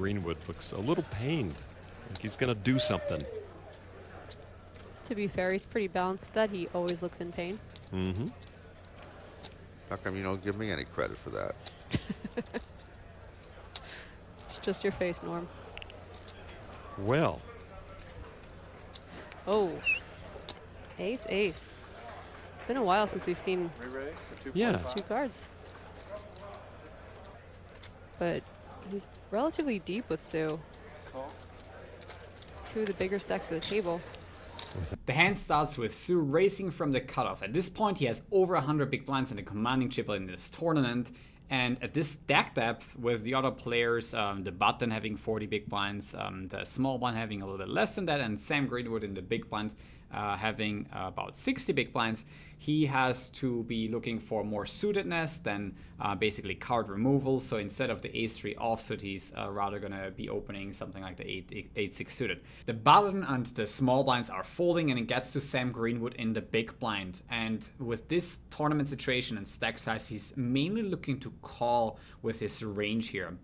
Greenwood looks a little pained. Like he's going to do something. To be fair, he's pretty balanced with that. He always looks in pain. Mm-hmm. How come you don't give me any credit for that? It's just your face, Norm. Well. Oh. Ace, ace. It's been a while since we've seen those two cards. But he's relatively deep with Sue. Two of the bigger stacks of the table. The hand starts with Sue racing from the cutoff. At this point, he has over 100 big blinds in the commanding chip in this tournament. And at this stack depth, with the other players, the button having 40 big blinds, the small blind having a little bit less than that, and Sam Greenwood in the big blind having about 60 big blinds, he has to be looking for more suitedness than basically card removal. So instead of the ace-3 offsuit, he's rather going to be opening something like the 8-6 suited. The button and the small blinds are folding, and it gets to Sam Greenwood in the big blind. And with this tournament situation and stack size, he's mainly looking to call with his range here.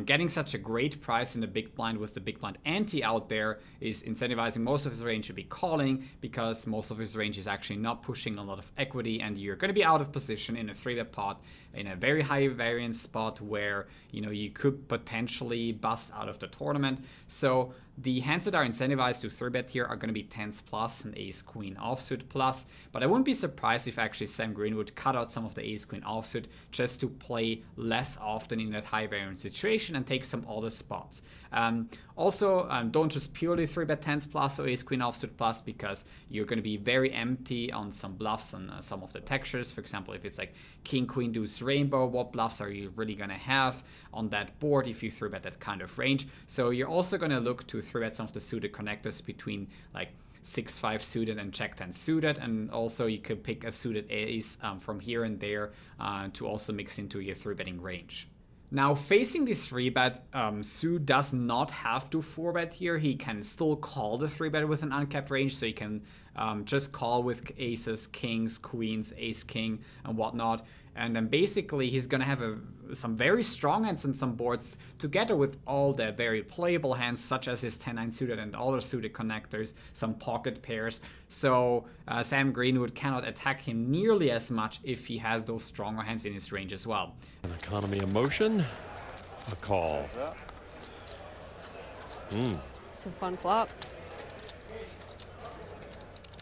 Getting such a great price in the big blind with the big blind ante out there is incentivizing most of his range to be calling, because most of his range is actually not pushing a lot of equity, and you're going to be out of position in a 3-bet pot in a very high variance spot where, you know, you could potentially bust out of the tournament. So the hands that are incentivized to 3-bet here are going to be 10s plus and ace-queen offsuit plus, but I wouldn't be surprised if actually Sam Greenwood cut out some of the ace-queen offsuit just to play less often in that high variance situation and take some other spots. Also, don't just purely 3-bet 10s plus or ace-queen offsuit plus, because you're going to be very empty on some bluffs on some of the textures. For example, if it's like king, queen, deuce, rainbow, what bluffs are you really going to have on that board if you 3-bet that kind of range? So you're also going to look to 3-bet some of the suited connectors between like 6-5 suited and Jack 10 suited, and also you could pick a suited ace from here and there to also mix into your 3-betting range. Now, facing this 3-bet, Sue does not have to 4-bet here. He can still call the 3-bet with an uncapped range, so he can just call with aces, kings, queens, ace-king, and whatnot. And then basically he's going to have some very strong hands and some boards together with all the very playable hands, such as his 10-9 suited and other suited connectors, some pocket pairs. So Sam Greenwood cannot attack him nearly as much if he has those stronger hands in his range as well. An economy of motion, a call. It's a fun flop.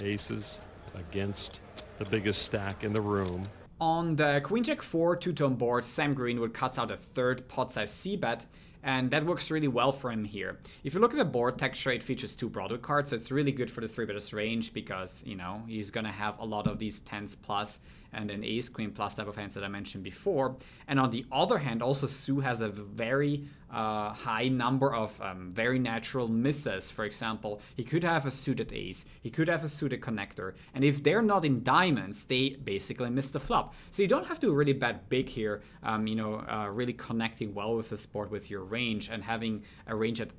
Aces against the biggest stack in the room. On the Queen Jack 4 two-tone board, Sam Greenwood cuts out a third pot-size c-bet, and that works really well for him here. If you look at the board texture, it features 2 Broadwood cards, so it's really good for the 3-betters range, because, you know, he's gonna have a lot of these 10s plus and an ace queen plus type of hands that I mentioned before. And on the other hand, also Sue has a very high number of very natural misses. For example, he could have a suited ace, he could have a suited connector, and if they're not in diamonds, they basically miss the flop. So you don't have to really bet big here, really connecting well with this board with your range, and having a range that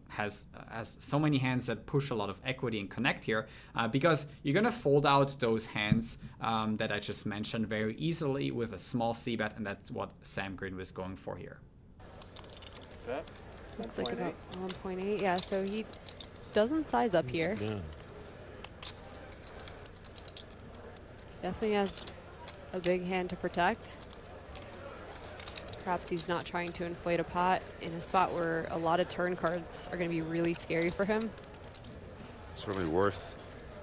has so many hands that push a lot of equity and connect here, because you're gonna fold out those hands that I just mentioned very easily with a small c-bet, and that's what Sam Greenwood is going for here. Looks like about 1.8. Yeah, so he doesn't size up here. Yeah. Definitely has a big hand to protect. Perhaps he's not trying to inflate a pot in a spot where a lot of turn cards are going to be really scary for him. It's really worth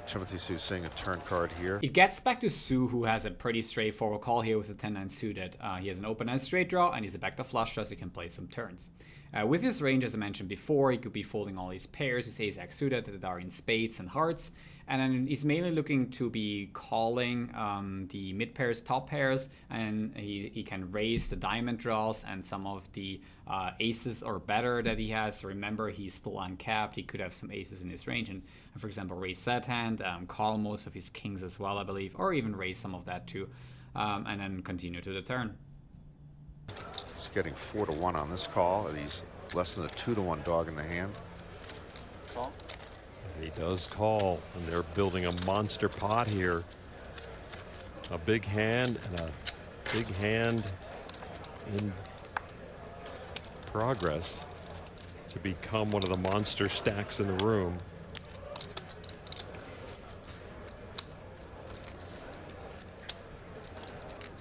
Timothy Sue seeing a turn card here. It gets back to Sue, who has a pretty straightforward call here with a 10-9 suited. He has an open-end straight draw, and he's a backdoor flush draw, so he can play some turns. With his range, as I mentioned before, he could be folding all these pairs, his ace-x suited that are in spades and hearts, and then he's mainly looking to be calling the mid pairs, top pairs, and he can raise the diamond draws and some of the aces or better that he has. Remember, he's still uncapped. He could have some aces in his range, and for example, raise that hand, call most of his kings as well, I believe, or even raise some of that too, and then continue to the turn. He's getting 4-1 on this call, and he's less than a 2-1 dog in the hand. Call. He does call, and they're building a monster pot here. A big hand and a big hand in progress. to become one of the monster stacks in the room.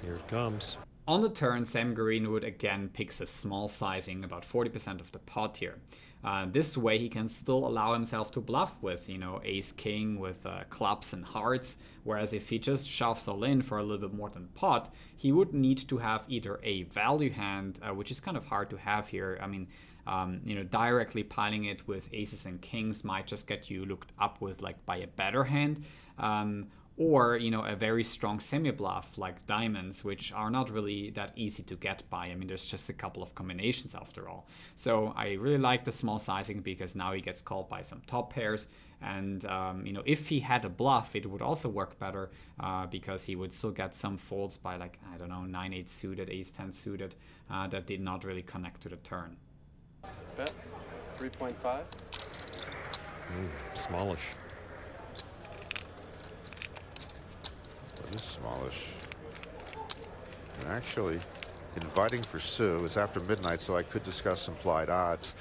Here it comes. On the turn, Sam Greenwood again picks a small sizing, about 40% of the pot here. This way he can still allow himself to bluff with, you know, ace-king with clubs and hearts, whereas if he just shoves all in for a little bit more than pot, he would need to have either a value hand, which is kind of hard to have here. I mean, you know, directly piling it with aces and kings might just get you looked up with like by a better hand. Or, you know, a very strong semi-bluff like diamonds, which are not really that easy to get by. I mean, there's just a couple of combinations after all. So I really like the small sizing because now he gets called by some top pairs. And, you know, if he had a bluff, it would also work better because he would still get some folds by like, I don't know, 9-8 suited, ace-10 suited that did not really connect to the turn. Bet 3.5. Smallish. It is smallish. And actually, inviting for Sue is after midnight, so I could discuss implied odds.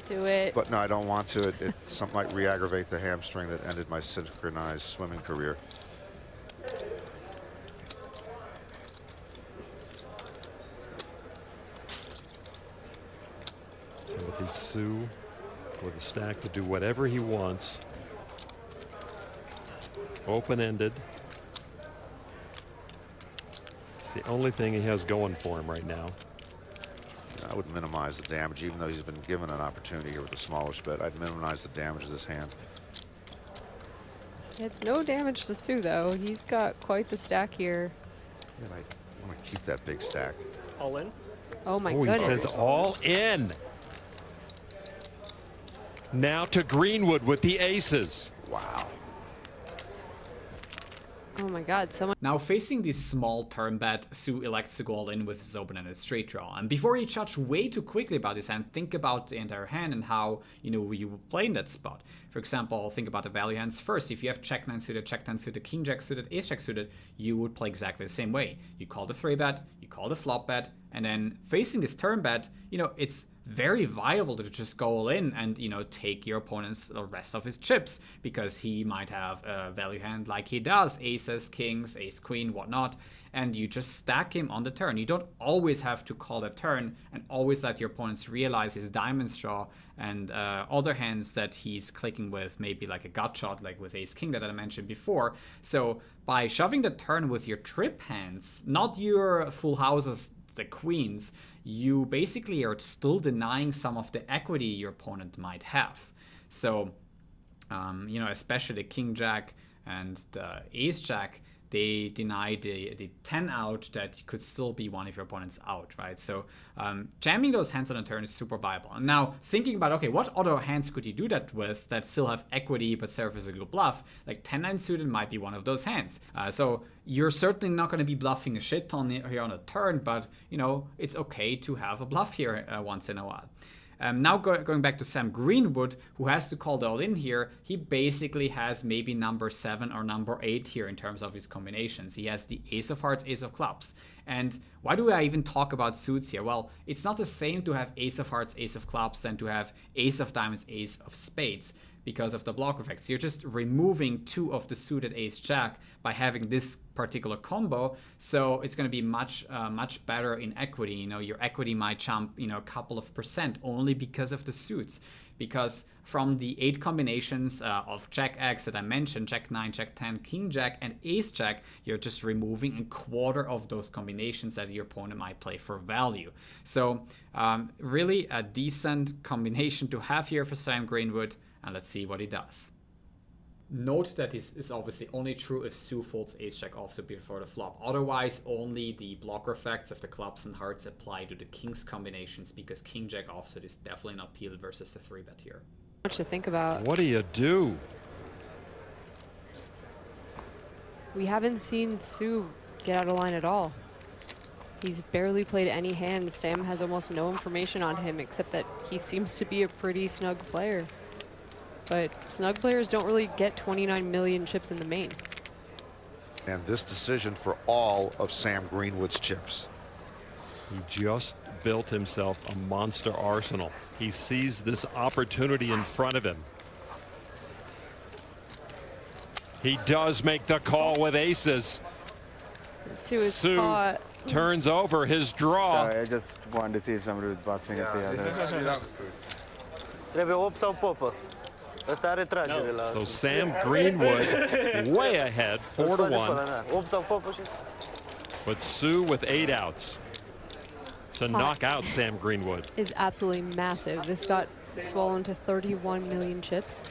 Do it. But no, I don't want to. Something might re-aggravate the hamstring that ended my synchronized swimming career. Timothy Sue with a stack to do whatever he wants. Open-ended. It's the only thing he has going for him right now. I would minimize the damage, even though he's been given an opportunity here with a smallish bet. I'd minimize the damage of this hand. It's no damage to Sue, though. He's got quite the stack here. And I want to keep that big stack. All in? Oh, my He goodness. says all in. Now to Greenwood with the aces. Wow. Oh, my God. Someone. Now facing this small turn bet, Sue elects to go all in with his open-ended straight draw. And before you judge way too quickly about his hand, think about the entire hand and how, you know, you would play in that spot. For example, think about the value hands first. If you have Jack 9 suited, Jack 10 suited, King Jack suited, Ace Jack suited, you would play exactly the same way. You call the 3-bet, you call the flop bet, and then facing this turn bet, you know, it's very viable to just go all in and, you know, take your opponent's the rest of his chips because he might have a value hand like he does, aces, kings, ace, queen, whatnot, and you just stack him on the turn. You don't always have to call the turn and always let your opponents realize his diamond straw and other hands that he's clicking with, maybe like a gut shot like with ace king that I mentioned before. So by shoving the turn with your trip hands, not your full houses, the queens, you basically are still denying some of the equity your opponent might have. So, you know, especially the King Jack and the Ace Jack, they deny the 10 out that could still be one of your opponent's out, right? So jamming those hands on a turn is super viable. And now thinking about, okay, what other hands could you do that with that still have equity but serve as a good bluff? Like 10-9 suited might be one of those hands. So you're certainly not going to be bluffing a shit ton here on a turn, but, you know, it's okay to have a bluff here once in a while. Now going back to Sam Greenwood, who has to call the all-in here, he basically has maybe number 7 or number 8 here in terms of his combinations. He has the ace of hearts, ace of clubs. And why do I even talk about suits here? Well, it's not the same to have ace of hearts, ace of clubs than to have ace of diamonds, ace of spades, because of the block effects. You're just removing 2 of the suited ace jack by having this particular combo, so it's going to be much better in equity. You know, your equity might jump, you know, a couple of % only because of the suits. Because from the 8 combinations of Jack X that I mentioned, Jack 9, Jack 10, King Jack, and Ace Jack, you're just removing a quarter of those combinations that your opponent might play for value. So really a decent combination to have here for Sam Greenwood. And let's see what he does. Note that this is obviously only true if Sue folds ace jack offsuit before the flop. Otherwise, only the blocker effects of the clubs and hearts apply to the kings combinations, because king jack offsuit is definitely not peeled versus the 3-bet here. Much to think about. What do you do? We haven't seen Sue get out of line at all. He's barely played any hands. Sam has almost no information on him except that he seems to be a pretty snug player. But snug players don't really get 29 million chips in the main. And this decision for all of Sam Greenwood's chips. He just built himself a monster arsenal. He sees this opportunity in front of him. He does make the call with aces. Sue is Sue caught. turns over his draw. Sorry, I just wanted to see if somebody was busting at the other. That was good. Trebuie 8 sau popă. Ăsta are tragere la... So Sam Greenwood way ahead, 4-1. 8 sau popă și... But Sue with 8 outs to knock out Sam Greenwood. Is absolutely massive. This got swollen to 31 million chips,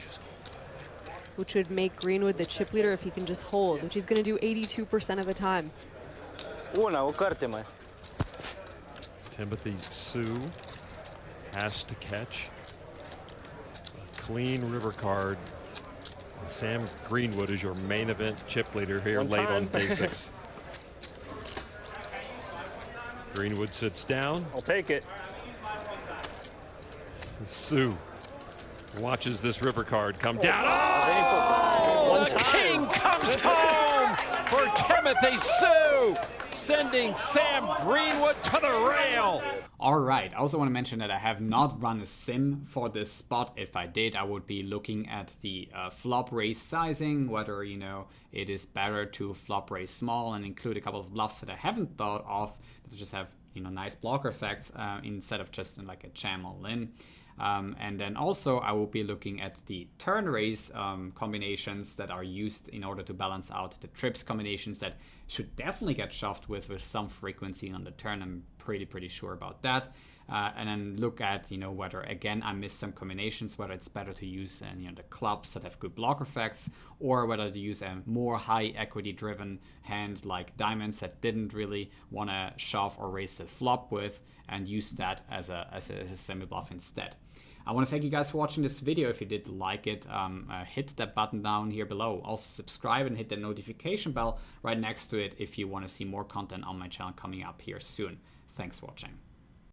which would make Greenwood the chip leader if he can just hold, which he's going to do 82% of the time. Una, o carte mai. Timothy Sue has to catch a clean river card. And Sam Greenwood is your main event chip leader here One late on time. day 6. Greenwood sits down. I'll take it. Sue watches this river card come down. One The time. king comes home for Timothy Sue, sending Sam Greenwood to the rail. Alright, I also want to mention that I have not run a sim for this spot. If I did, I would be looking at the flop raise sizing, whether, you know, it is better to flop raise small and include a couple of bluffs that I haven't thought of, that just have, you know, nice blocker effects instead of just like a jam all-in. And then also I will be looking at the turn raise combinations that are used in order to balance out the trips combinations that should definitely get shoved with some frequency on the turn. I'm pretty sure about that. And then look at, you know, whether again I missed some combinations, whether it's better to use you know, the clubs that have good blocker effects, or whether to use a more high equity driven hand like diamonds that didn't really want to shove or raise the flop with, and use that as a semi bluff instead. I want to thank you guys for watching this video. If you did like it, hit that button down here below. Also subscribe and hit the notification bell right next to it if you want to see more content on my channel coming up here soon. Thanks for watching.